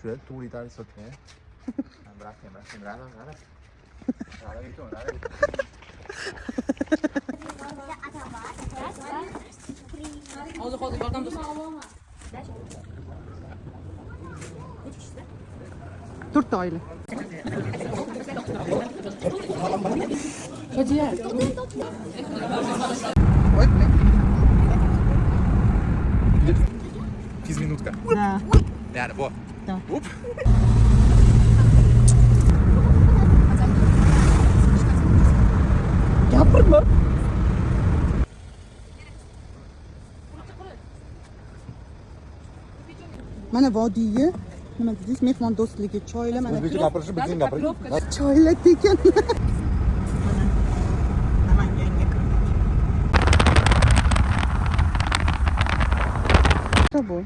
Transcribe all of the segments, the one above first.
Şuraya 2 litre sotmaya. Bırak. Hozir yordam bersin. 4 oila. Hadi. 2 minutka. Da. Yani bu. Da. Up. Gapirma. Mana vodiyga nima dedingiz? Mehmon do'stligi, choylar mana. O'zbekcha gapirishi bizning gapirish. Choylar degan. Mana Namanganga kirdik. Bu.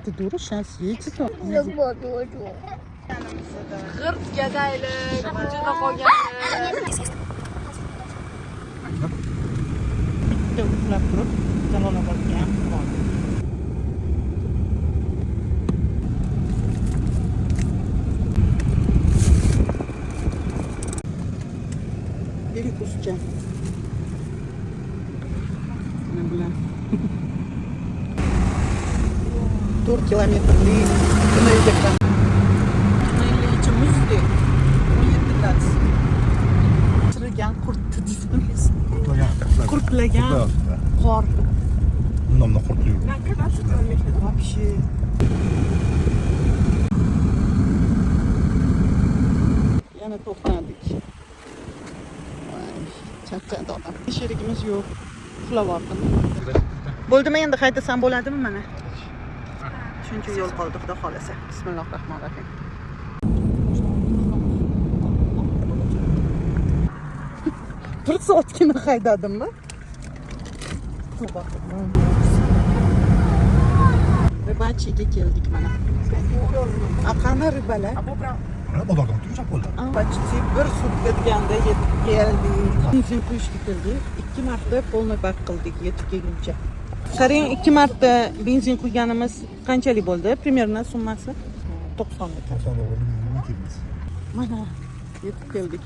Ты дура, сейчас едет. G'irt gadaylik, ko'chada qolganlik. Bitta uxlab turib, Jalolobodga ham bordim. Perikoscha. Mana bular. 4 kilometrlik tunelga tunelning ichi muzdek. 17 gradus. Chirigan qurtni desangiz. Qurtlagan qor. Bundan qurtlayur. Вообще. Yana to'xtadik. Charchadi odam. Sherigimiz yo'q. Uxlab oldim. Bo'ldimi endi qaytasam bo'ladimi mana? Shuncha yo'l qoldi, xudo xolasa. Bismillahirrohmanirrohim. Bir soatgina haydadimmi? Ribachiga keldik mana. Qani ribalar? Bozordan tushab qoldi. Почти bir sutka deganda yetib keldik. Benzin quyishga keldik. 2 marta polniy bak qildik yetib kelguncha. Qarang, 2 marta benzin quyganimiz qanchalik bo'ldi? Примерно summasi 90 ekan. 90 dollar. Mana yetib keldik.